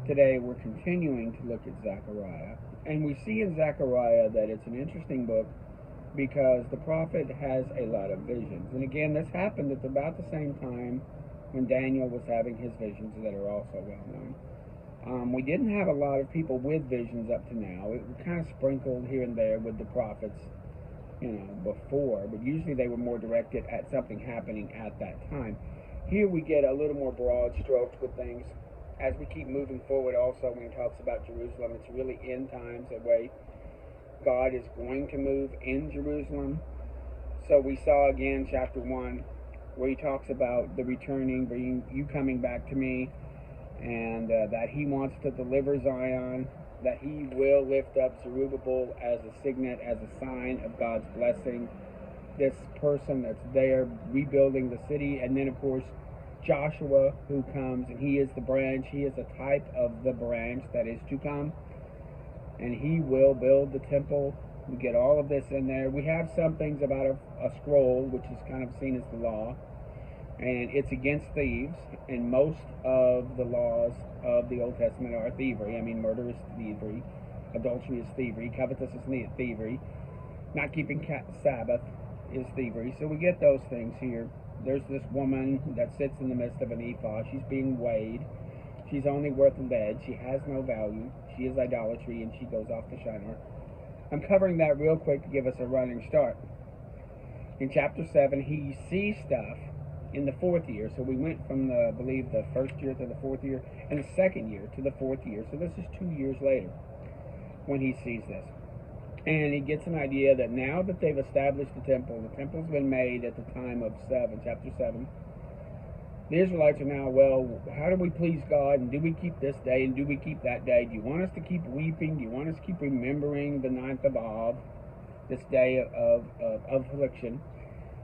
Today we're continuing to look at Zechariah, and we see in Zechariah that it's an interesting book because the prophet has a lot of visions. And again, this happened at about the same time when Daniel was having his visions that are also well known. We didn't have a lot of people with visions up to now. It was kind of sprinkled here and there with the prophets, before, but usually they were more directed at something happening at that time. Here we get a little more broad strokes with things. As we keep moving forward, also when he talks about Jerusalem, it's really end times, the way God is going to move in Jerusalem. So we saw again chapter 1 where he talks about the returning, bringing you coming back to me, and that he wants to deliver Zion, that he will lift up Zerubbabel as a signet, as a sign of God's blessing. This person that's there rebuilding the city, and then of course Joshua who comes, and he is the branch, he is a type of the branch that is to come, and he will build the temple. We get all of this in there. We have some things about a scroll, which is kind of seen as the law, and it's against thieves, and most of the laws of the Old Testament are thievery. I mean, murder is thievery, adultery is thievery, covetousness is thievery, not keeping Sabbath is thievery. So we get those things here. There's this woman that sits in the midst of an ephah. She's being weighed. She's only worth lead. She has no value. She is idolatry, and she goes off to Shinar. I'm covering that real quick to give us a running start. In chapter 7, he sees stuff in the 4th year. So we went from I believe the 1st year to the 4th year, and the 2nd year to the 4th year. So this is 2 years later when he sees this. And he gets an idea that now that they've established the temple's been made at the time of chapter 7. The Israelites are now, well, how do we please God? And do we keep this day? And do we keep that day? Do you want us to keep weeping? Do you want us to keep remembering the 9th of Av, this day of affliction?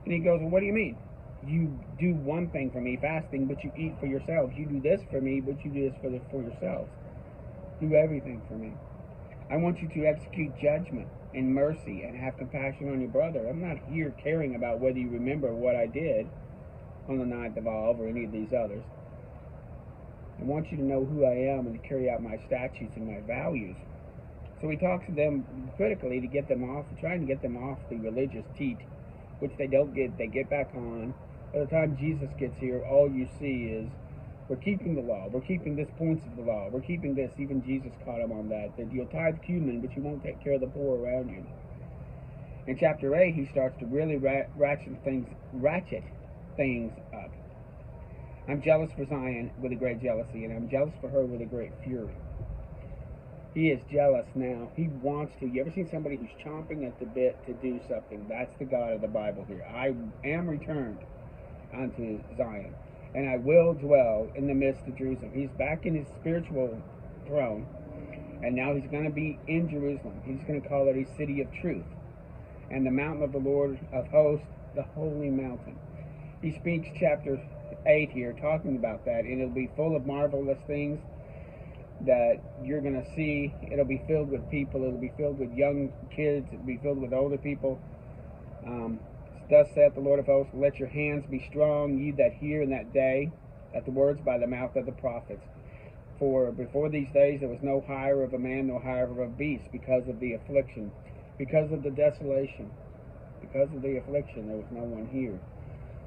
And he goes, well, what do you mean? You do one thing for me, fasting, but you eat for yourselves. You do this for me, but you do this for yourselves. Do everything for me. I want you to execute judgment and mercy and have compassion on your brother. I'm not here caring about whether you remember what I did on the 9th of Av or any of these others. I want you to know who I am and to carry out my statutes and my values. So he talks to them critically to get them off, trying to get them off the religious teat, which they don't get. They get back on. By the time Jesus gets here, all you see is we're keeping the law. We're keeping this points of the law. We're keeping this. Even Jesus caught him on that you'll tithe cumin, but you won't take care of the poor around you. In chapter 8, he starts to really ratchet things up. I'm jealous for Zion with a great jealousy, and I'm jealous for her with a great fury. He is jealous now. He wants to. You ever seen somebody who's chomping at the bit to do something? That's the God of the Bible here. I am returned unto Zion, and I will dwell in the midst of Jerusalem. He's back in his spiritual throne, and now he's going to be in Jerusalem. He's going to call it a city of truth, and the mountain of the Lord of hosts, the holy mountain. He speaks chapter 8 here, talking about that, and it'll be full of marvelous things that you're going to see. It'll be filled with people. It'll be filled with young kids. It'll be filled with older people. Thus saith the Lord of hosts, let your hands be strong, ye that hear in that day, at the words by the mouth of the prophets. For before these days there was no hire of a man, no hire of a beast, because of the affliction, because of the desolation, because of the affliction, there was no one here.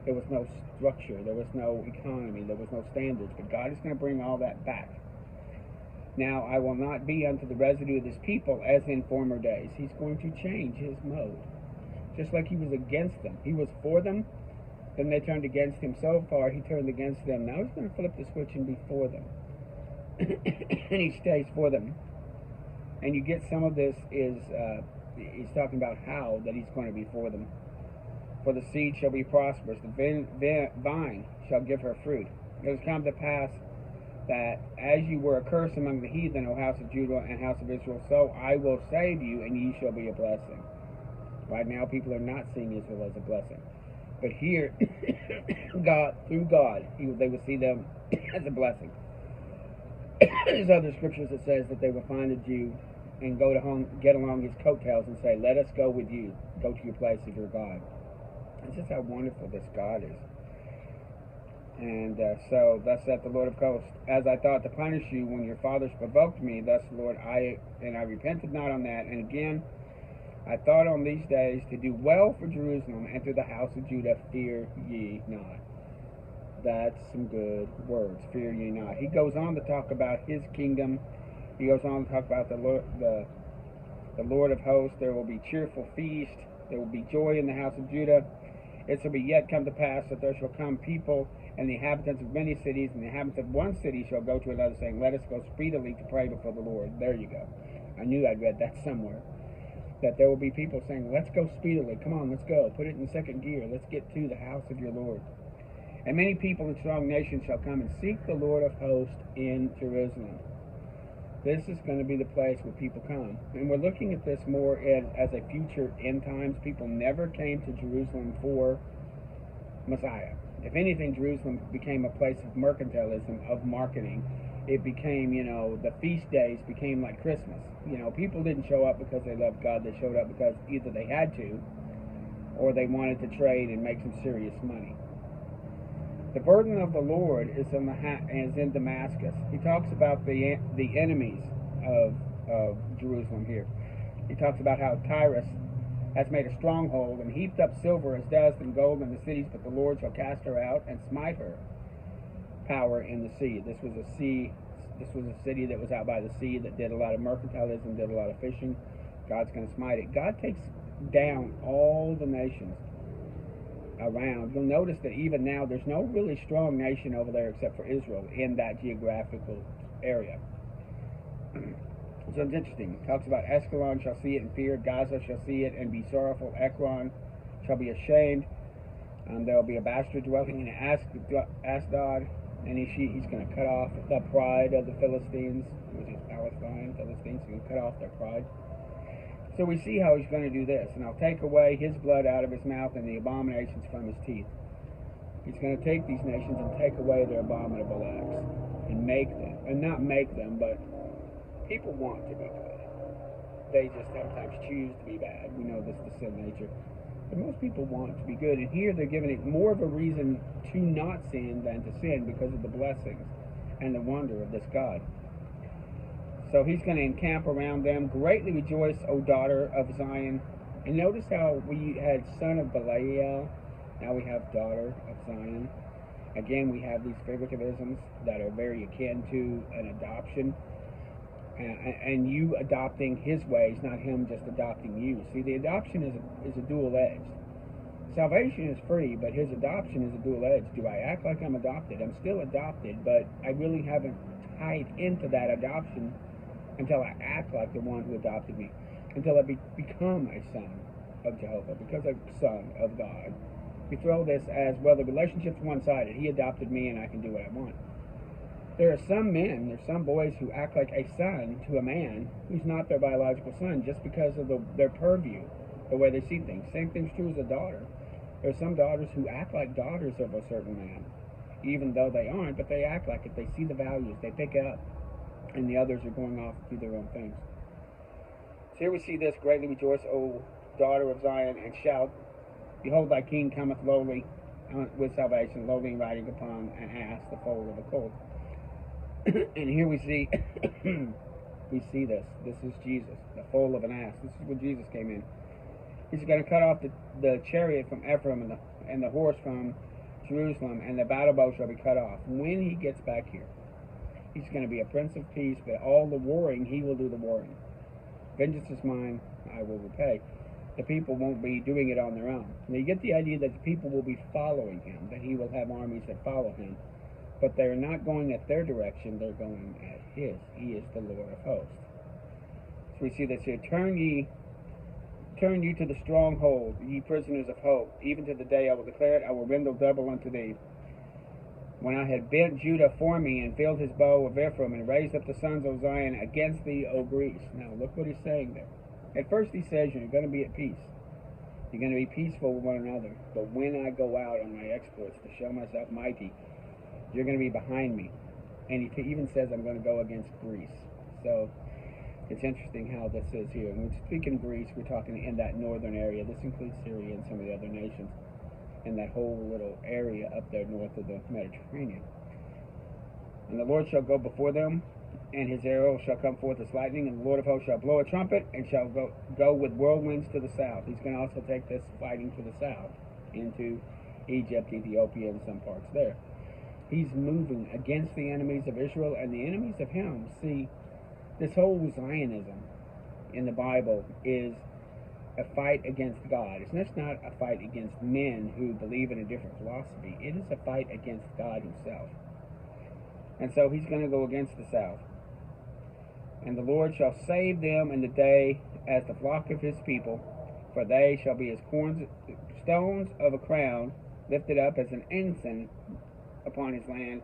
There was no structure, there was no economy, there was no standards, but God is going to bring all that back. Now I will not be unto the residue of this people as in former days. He's going to change his mode. Just like he was against them. He was for them, then they turned against him so far, he turned against them. Now he's going to flip the switch and be for them. And he stays for them. And you get some of this is, he's talking about how that he's going to be for them. For the seed shall be prosperous, the vine shall give her fruit. It has come to pass that as you were a curse among the heathen, O house of Judah and house of Israel, so I will save you, and ye shall be a blessing. Right now, people are not seeing Israel as a blessing. But here, through God, they will see them as a blessing. There's other scriptures that says that they will find a Jew and get along his coattails and say, let us go with you. Go to your place of your God. That's just how wonderful this God is. And so thus saith the Lord of hosts, as I thought to punish you when your fathers provoked me, thus Lord, I repented not on that. And again, I thought on these days to do well for Jerusalem and to the house of Judah, fear ye not. That's some good words, fear ye not. He goes on to talk about his kingdom. He goes on to talk about the Lord of hosts. There will be cheerful feast. There will be joy in the house of Judah. It shall be yet come to pass that there shall come people and the inhabitants of many cities, and the inhabitants of one city shall go to another, saying, let us go speedily to pray before the Lord. There you go. I knew I'd read that somewhere. That there will be people saying, let's go speedily. Come on, let's go. Put it in second gear. Let's get to the house of your Lord. And many people and strong nations shall come and seek the Lord of hosts in Jerusalem. This is going to be the place where people come. And we're looking at this more as a future end times. People never came to Jerusalem for Messiah. If anything, Jerusalem became a place of mercantilism, of marketing. It became, the feast days became like Christmas. People didn't show up because they loved God. They showed up because either they had to or they wanted to trade and make some serious money. The burden of the Lord is in Damascus. He talks about the enemies of Jerusalem here. He talks about how Tyrus has made a stronghold and heaped up silver as dust and gold in the cities, but the Lord shall cast her out and smite her power in the sea. This was a city that was out by the sea that did a lot of mercantilism, did a lot of fishing. God's going to smite it. God takes down all the nations around. You'll notice that even now there's no really strong nation over there except for Israel in that geographical area. So it's interesting. It talks about Askelon shall see it and fear, Gaza shall see it and be sorrowful, Ekron shall be ashamed. There will be a bastard dwelling in Ashdod, and he's going to cut off the pride of the Philistines, which is Palestine. Philistines, he's going to cut off their pride. So we see how he's going to do this. And I'll take away his blood out of his mouth and the abominations from his teeth. He's going to take these nations and take away their abominable acts and make them, and not make them, but people want to be good. They just sometimes choose to be bad. We know this is the sin nature. But most people want to be good. And here they're giving it more of a reason to not sin than to sin because of the blessings and the wonder of this God. So he's going to encamp around them. Greatly rejoice, O daughter of Zion. And notice how we had son of Belial. Now we have daughter of Zion. Again, we have these figurativisms that are very akin to an adoption. And you adopting his ways, not him just adopting you. See, the adoption is a dual edge. Salvation is free, but his adoption is a dual edge. Do I act like I'm adopted? I'm still adopted, but I really haven't tied into that adoption until I act like the one who adopted me, until I become a son of Jehovah, because I'm a son of God. We throw this as, well, the relationship's one-sided. He adopted me and I can do what I want. There are some men, there's some boys who act like a son to a man who's not their biological son just because of their purview, the way they see things. Same thing's true as a daughter. There are some daughters who act like daughters of a certain man, even though they aren't, but they act like it. They see the values, they pick up, and the others are going off to do their own things. So here we see this, greatly rejoice, O daughter of Zion, and shout, behold, thy king cometh lowly with salvation, lowly riding upon an ass, the foal of a colt. And here we see this. This is Jesus, the foal of an ass. This is when Jesus came in. He's going to cut off the chariot from Ephraim and the horse from Jerusalem, and the battle bow shall be cut off. When he gets back here, he's going to be a prince of peace, but all the warring, he will do the warring. Vengeance is mine, I will repay. The people won't be doing it on their own. And you get the idea that the people will be following him, that he will have armies that follow him. But they're not going at their direction, they're going at his. He is the Lord of hosts. So we see this here. Turn you to the stronghold, ye prisoners of hope. Even to the day I will declare it, I will render double unto thee. When I had bent Judah for me, and filled his bow of Ephraim, and raised up the sons of Zion against thee, O Greece. Now look what he's saying there. At first he says you're going to be at peace. You're going to be peaceful with one another. But when I go out on my exploits to show myself mighty, you're going to be behind me. And he even says I'm going to go against Greece. So it's interesting how this is here. When we speak in Greece, we're talking in that northern area. This includes Syria and some of the other nations. in that whole little area up there north of the Mediterranean. And the Lord shall go before them, and his arrow shall come forth as lightning, and the Lord of hosts shall blow a trumpet, and shall go with whirlwinds to the south. He's going to also take this fighting to the south, into Egypt, Ethiopia, and some parts there. He's moving against the enemies of Israel and the enemies of him. See, this whole Zionism in the Bible is a fight against God. It's just not a fight against men who believe in a different philosophy. It is a fight against God himself. And so he's going to go against the south. And the Lord shall save them in the day as the flock of his people, for they shall be as stones of a crown, lifted up as an ensign upon his land.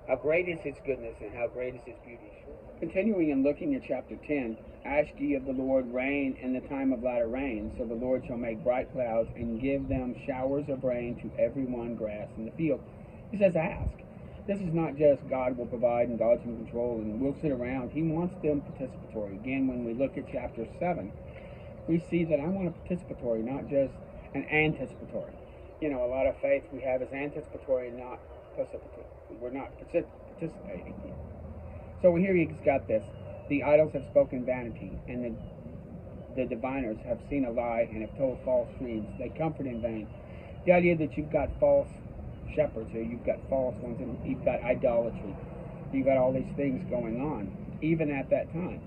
How great is his goodness, and how great is his beauty. Continuing and looking at chapter 10, ask ye of the Lord rain in the time of latter rain. So the Lord shall make bright clouds, and give them showers of rain to every one grass in the field. He says, ask. This is not just God will provide and God's in control and we'll sit around. He wants them participatory. Again, when we look at chapter 7, we see that I want a participatory, not just an anticipatory. You know, a lot of faith we have is anticipatory and not participatory. We're not participating here. So here he's got this. The idols have spoken vanity, and the diviners have seen a lie and have told false dreams. They comfort in vain. The idea that you've got false shepherds here, you've got false ones, and you've got idolatry. You've got all these things going on, even at that time.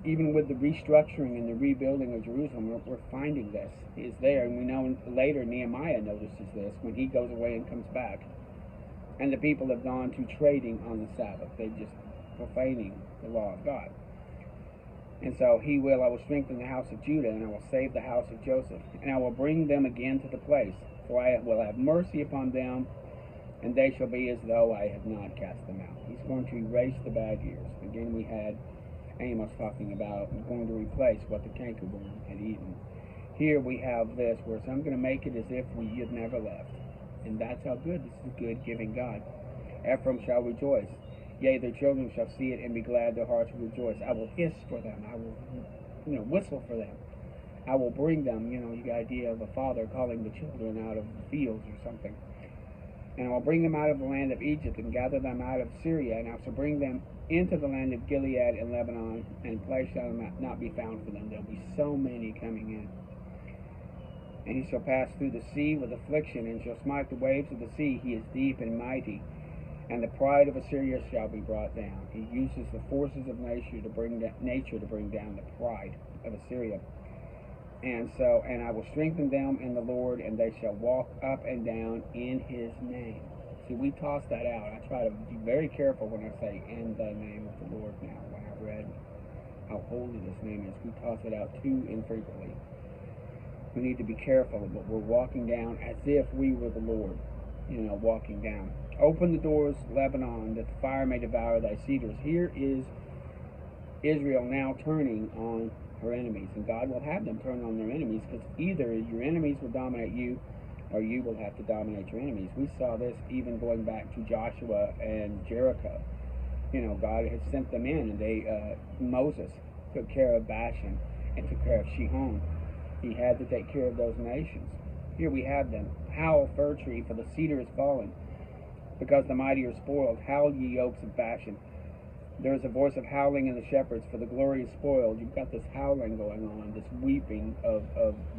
Even with the restructuring and the rebuilding of Jerusalem, we're finding this is there. And we know later Nehemiah notices this when he goes away and comes back. And the people have gone to trading on the Sabbath. They're just profaning the law of God. And so I will strengthen the house of Judah, and I will save the house of Joseph. And I will bring them again to the place. For I will have mercy upon them, and they shall be as though I had not cast them out. He's going to erase the bad years. Again, we had Amos talking about going to replace what the cankerworm had eaten. Here we have this, where I'm going to make it as if we had never left. And that's how good. This is good, giving God. Ephraim shall rejoice. Yea, their children shall see it and be glad, their hearts will rejoice. I will hiss for them. I will, whistle for them. I will bring them, the idea of a father calling the children out of the fields or something. And I will bring them out of the land of Egypt and gather them out of Syria, and I shall bring them into the land of Gilead and Lebanon, and place shall not be found for them. There will be so many coming in. And he shall pass through the sea with affliction, and shall smite the waves of the sea. He is deep and mighty, and the pride of Assyria shall be brought down. He uses the forces of nature to bring down the pride of Assyria. And I will strengthen them in the Lord, and they shall walk up and down in his name. See, we toss that out. I try to be very careful when I say, in the name of the Lord now. When I read how holy this name is, we toss it out too infrequently. We need to be careful, but we're walking down as if we were the Lord, walking down. Open the doors, Lebanon, that the fire may devour thy cedars. Here is Israel now turning on her enemies, and God will have them turn on their enemies, because either your enemies will dominate you, or you will have to dominate your enemies. We saw this even going back to Joshua and Jericho. God had sent them in, and Moses took care of Bashan and took care of Shihon. He had to take care of those nations. Here we have them. Howl, fir tree, for the cedar is fallen, because the mighty are spoiled. Howl, ye oaks of Bashan. There is a voice of howling in the shepherds, for the glory is spoiled. You've got this howling going on, this weeping of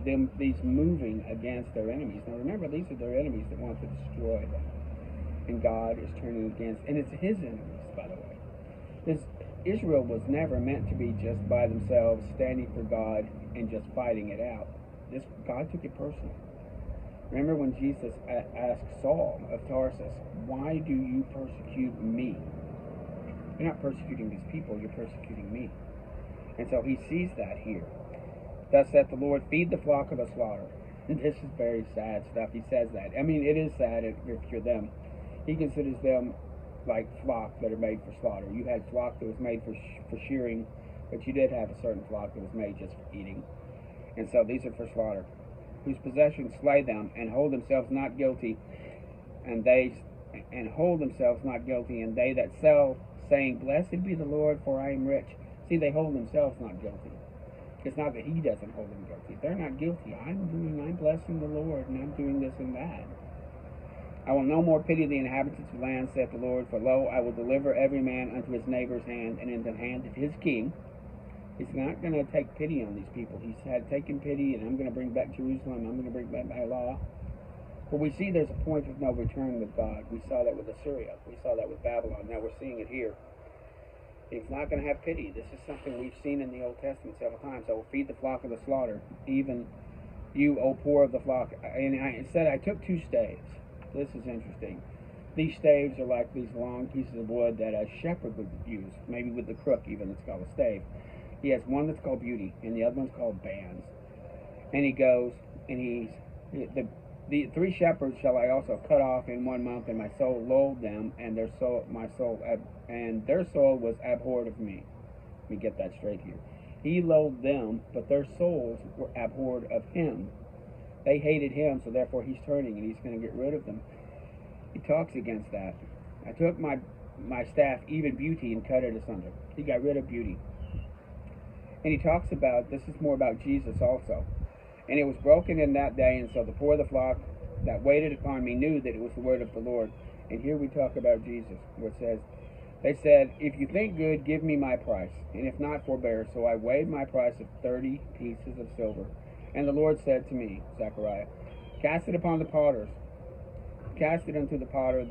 them, these moving against their enemies. Now remember, these are their enemies that want to destroy them. And God is turning against, and it's his enemies, by the way. Israel was never meant to be just by themselves, standing for God and just fighting it out. God took it personally. Remember when Jesus asked Saul of Tarsus, why do you persecute me? You're not persecuting these people, you're persecuting me. And so he sees that here. Thus saith the Lord, feed the flock of the slaughter. And this is very sad stuff. He says that. I mean, it is sad if you're them. He considers them like flock that are made for slaughter. You had flock that was made for shearing, but you did have a certain flock that was made just for eating. And so these are for slaughter. Whose possessions slay them, and hold themselves not guilty, and they that sell, saying, blessed be the Lord, for I am rich. See, they hold themselves not guilty. It's not that he doesn't hold them guilty. They're not guilty. I'm blessing the Lord, and I'm doing this and that. I will no more pity the inhabitants of the land, saith the Lord, for lo, I will deliver every man unto his neighbor's hand, and into the hand of his king. He's not going to take pity on these people. He's had taken pity, and I'm going to bring back Jerusalem. I'm going to bring back my law. But we see there's a point of no return with God. We saw that with Assyria. We saw that with Babylon. Now we're seeing it here. He's not going to have pity. This is something we've seen in the Old Testament several times. I will feed the flock of the slaughter, even you, O poor of the flock. And I said I took 2 staves. This is interesting. These staves are like these long pieces of wood that a shepherd would use, maybe with the crook even. It's called a stave. He has one that's called beauty, and the other one's called bands. And he goes, and the 3 shepherds shall I also cut off in 1 month, and my soul loathed them, and their soul was abhorred of me. Let me get that straight here. He loathed them, but their souls were abhorred of him. They hated him, so therefore he's turning, and he's going to get rid of them. He talks against that. I took my staff, even beauty, and cut it asunder. He got rid of beauty. And he talks about, this is more about Jesus also. And it was broken in that day, and so the poor of the flock that waited upon me knew that it was the word of the Lord. And here we talk about Jesus, where it says, they said, if you think good, give me my price, and if not, forbear. So I weighed my price of 30 pieces of silver. And the Lord said to me, Zechariah, cast it upon the potters. Cast it unto the potter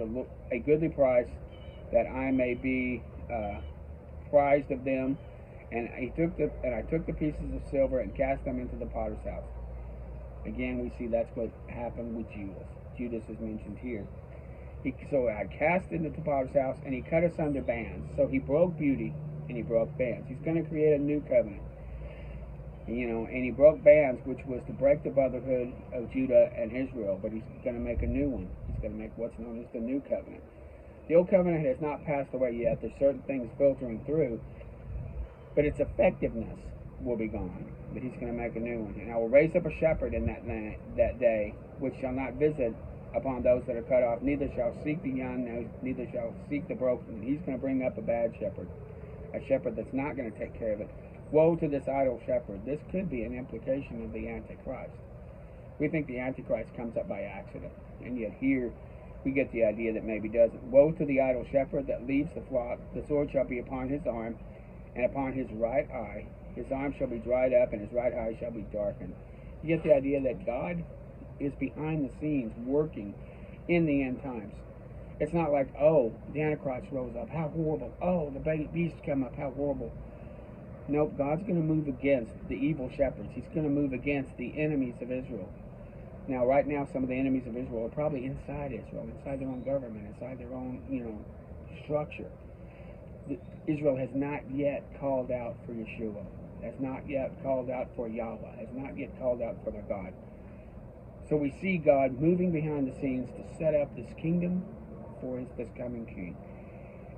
a goodly price, that I may be prized of them. And I took the pieces of silver and cast them into the potter's house. Again, we see that's what happened with Judas. Judas is mentioned here. So I cast it into the potter's house, and he cut asunder bands. So he broke beauty, and he broke bands. He's going to create a new covenant. And he broke bands, which was to break the brotherhood of Judah and Israel, but he's going to make a new one. He's going to make what's known as the new covenant. The old covenant has not passed away yet. There's certain things filtering through, but its effectiveness will be gone. But he's going to make a new one. And I will raise up a shepherd in that day, which shall not visit upon those that are cut off, neither shall seek the young, neither shall seek the broken. And he's going to bring up a bad shepherd, a shepherd that's not going to take care of it. Woe to this idle shepherd. This could be an implication of the Antichrist. We think the Antichrist comes up by accident, and yet here we get the idea that maybe doesn't. Woe to the idle shepherd that leaves the flock. The sword shall be upon his arm, and upon his right eye. His arm shall be dried up, and his right eye shall be darkened. You get the idea that God is behind the scenes working in the end times. It's not like, oh, the Antichrist rose up, how horrible. Oh, the beast come up, how horrible. Nope, God's going to move against the evil shepherds. He's going to move against the enemies of Israel. Now, right now, some of the enemies of Israel are probably inside Israel, inside their own government, inside their own, structure. Israel has not yet called out for Yeshua, has not yet called out for Yahweh, has not yet called out for their God. So we see God moving behind the scenes to set up this kingdom for this coming king.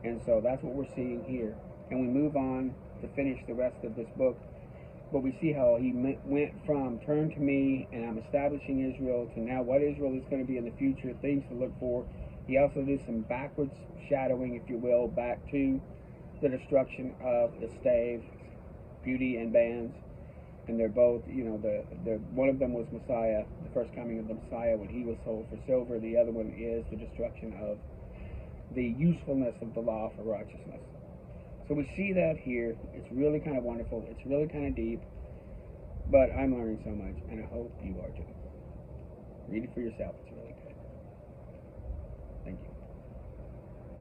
And so that's what we're seeing here. And we move on to finish the rest of this book. But we see how he went from turn to me and I'm establishing Israel to now what Israel is going to be in the future, things to look for. He also did some backwards shadowing, if you will, back to the destruction of the stave, beauty and bands. And they're both, one of them was Messiah, the first coming of the Messiah when he was sold for silver. The other one is the destruction of the usefulness of the law for righteousness. So we see that here. It's really kind of wonderful. It's really kind of deep. But I'm learning so much, and I hope you are too. Read it for yourself. It's really good.